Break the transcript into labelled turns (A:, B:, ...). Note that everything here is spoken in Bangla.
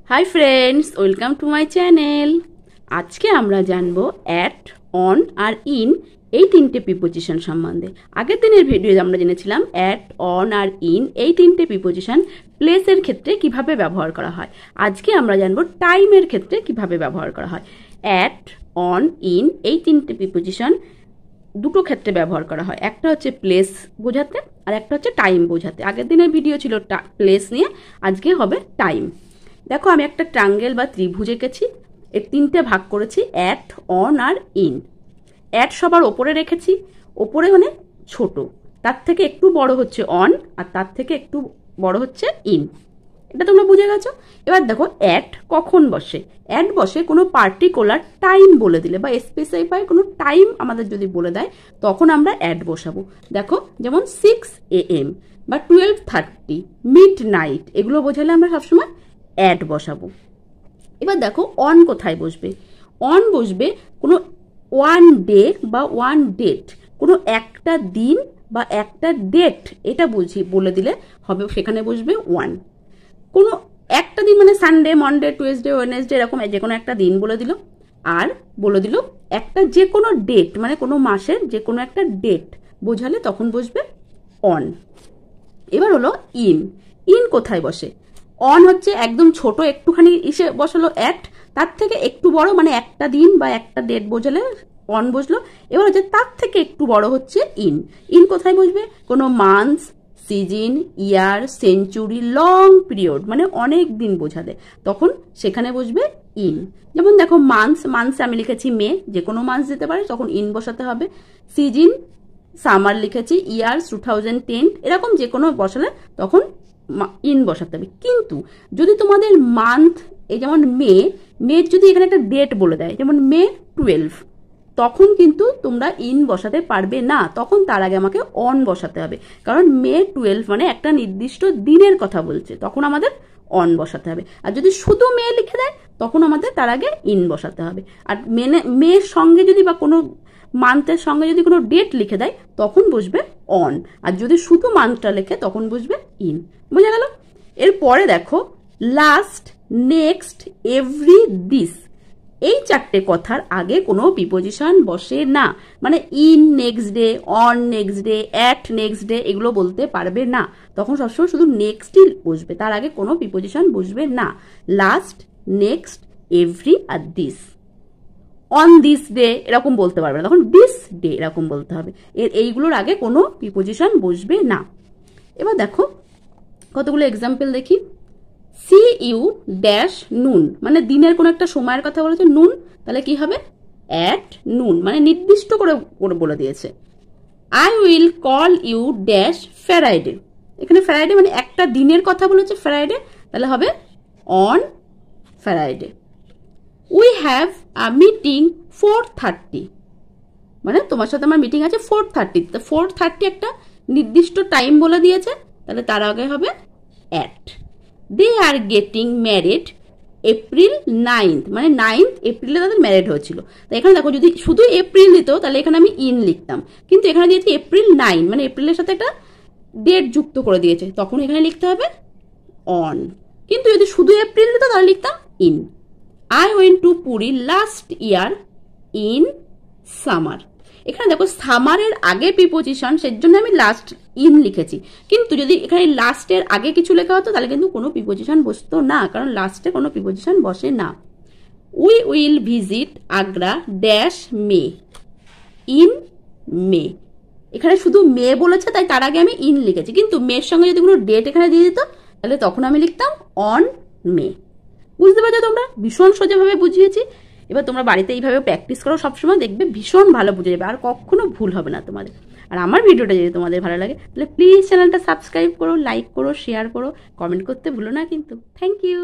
A: High friends welcome to my channel. आज के आमरा जानबो एट ऑन और इन এই তিনটে প্রিপোজিশন সম্বন্ধে। আগের দিনের ভিডিওতে আমরা জেনেছিলাম এট অন আর ইন এই তিনটে প্রিপোজিশন প্লেসের ক্ষেত্রে কিভাবে ব্যবহার করা হয়। আজকে আমরা জানবো টাইমের ক্ষেত্রে কিভাবে ব্যবহার করা হয়। এট অন ইন এই তিনটে প্রিপোজিশন দুটো ক্ষেত্রে ব্যবহার করা হয়। একটা হচ্ছে প্লেস বোঝাতে আর একটা হচ্ছে টাইম বোঝাতে। আগের দিনের ভিডিও ছিল প্লেস নিয়ে, আজকে হবে টাইম। দেখো আমি একটা ট্রায়াঙ্গেল বা ত্রিভুজ এঁকেছি, এর তিনটে ভাগ করেছি এট অন আর ইন। এট সবার ওপরে রেখেছি, ওপরে মানে ছোট, তার থেকে একটু বড় হচ্ছে অন আর তার থেকে একটু বড় হচ্ছে ইন। এটা তোমরা বুঝে গেছো। এবার দেখো এট কখন বসে। এট বসে কোনো পার্টিকুলার টাইম বলে দিলে বা স্পেসিফাই কোনো টাইম আমাদের যদি বলে দেয় তখন আমরা এট বসাবো। দেখো যেমন 6 AM বা 12:30 মিডনাইট এগুলো বোঝালে আমরা সবসময় এট বসাবো। এবার দেখো অন কোথায় বসবে। অন বসবে কোনো ওয়ান ডে বা ওয়ান ডেট, কোনো একটা দিন বা একটা ডেট এটা বলে দিলে হবে, সেখানে বসবে ওয়ান। কোনো একটা দিন মানে সানডে, মনডে, টুয়েসডে, ওয়েডনেসডে এরকম যে কোনো একটা দিন বলে দিল, আর বলে দিল একটা যে কোনো ডেট মানে কোনো মাসের যে কোনো একটা ডেট বোঝালে তখন বসবে অন। এবার হলো ইন। ইন কোথায় বসে। অন হচ্ছে একদম ছোট একটুখানি ইসে বসালো এট, তার থেকে একটু বড় মানে একটা দিন বা একটা ডেট বোঝালে অন বসলো। এবার হচ্ছে তার থেকে একটু বড় হচ্ছে ইন। ইন কোথায় বসবে। কোনো মান্থ, সিজন, ইয়ার, সেঞ্চুরি, লং পিরিয়ড মানে অনেক দিন বোঝালে তখন সেখানে বসবে ইন। যেমন দেখো মান্থস আমি লিখেছি মে, যে কোনো মান্থ দিতে পারে তখন ইন বসাতে হবে। সিজন সামার লিখেছি, ইয়ার্স 2010 এরকম যে কোনো বসালে তখন ইন বসাতে হবে। কিন্তু যদি তোমাদের মান্থ এই যেমন মে যদি এখানে একটা ডেট বলে দেয় যেমন মে 12, তখন কিন্তু তোমরা ইন বসাতে পারবে না, তখন তার আগে আমাকে অন বসাতে হবে। কারণ মে 12 মানে একটা নির্দিষ্ট দিনের কথা বলছে, তখন আমাদের অন বসাতে হবে। আর যদি শুধু মে লিখে দেয় তখন আমাদের তার আগে ইন বসাতে হবে। আর মের সঙ্গে যদি বা কোনো মান্থের সঙ্গে যদি কোনো ডেট লিখে দেয় তখন বসবে অন, আর যদি শুধু মান্থটা লেখে তখন বসবে ইন। বুঝা গেল। এরপরে দেখো লাস্ট, নেক্সট, এভরি, দিস এই চারটে কথার আগে কোনো প্রিপোজিশন বসে না। মানে in next day, on next day, at next day এগুলো বলতে পারবে না, তখন সবসময় শুধু নেক্সটই বসবে, তার আগে কোনো প্রিপোজিশন বসবে না। লাস্ট, নেক্সট, এভরি আর দিস। অন দিস ডে এরকম বলতে পারবে না, তখন দিস ডে এরকম বলতে হবে। এইগুলোর আগে কোনো প্রিপোজিশন বসবে না। এবার দেখো কতগুলো এক্সাম্পল দেখি। সি ইউ ড্যাশ নুন মানে দিনের কোনো একটা সময়ের কথা বলেছে নুন, তাহলে কি হবে অ্যাট নুন মানে নির্দিষ্ট করে বলে দিয়েছে। I will call you dash Friday, এখানে ফ্রাইডে মানে একটা দিনের কথা বলেছে ফ্রাইডে, তাহলে হবে on Friday. We have a meeting 4:30 মানে তোমার সাথে আমার মিটিং আছে 4:30, তো 4:30 একটা নির্দিষ্ট টাইম বলে দিয়েছে, তাহলে তার আগে হবে at. They are getting married April 9th মানে 9th এপ্রিলে তাদের ম্যারিড হয়েছিল। তো এখানে দেখো যদি শুধু এপ্রিল দিত তাহলে এখানে আমি ইন লিখতাম, কিন্তু এখানে দিয়েছি এপ্রিল 9 মানে এপ্রিলের সাথে একটা ডেট যুক্ত করে দিয়েছে, তখন এখানে লিখতে হবে অন। কিন্তু যদি শুধু এপ্রিল দিত তাহলে লিখতাম in. I went to Puri last year in summer. এখানে দেখো সামারের আগে প্রিপোজিশন, সেজন্য আমি লাস্ট ইন লিখেছি, কিন্তু যদি এখানে লাস্টের আগে কিছু লেখা হতো তাহলে কিন্তু কোনো প্রিপোজিশন বসতো না, কারণ লাস্টে কোনো প্রিপোজিশন বসে না। We will visit Agra dash May in May, এখানে শুধু মে বলেছে তাই তার আগে আমি ইন লিখেছি, কিন্তু মের সঙ্গে যদি কোনো ডেট এখানে দিয়ে দিত তাহলে তখন আমি লিখতাম অন মে। বুঝতে পারছো তোমরা, ভীষণ সোজাভাবে বুঝিয়েছি। এবার তোমরা বাড়িতে এইভাবে প্র্যাকটিস করো, সবসময় দেখবে ভীষণ ভালো বুঝে যাবে আর কখনো ভুল হবে না তোমাদের। আর আমার ভিডিওটা যদি তোমাদের ভালো লাগে তাহলে প্লিজ চ্যানেলটা সাবস্ক্রাইব করো, লাইক করো, শেয়ার করো, কমেন্ট করতে ভুলো না কিন্তু। Thank you.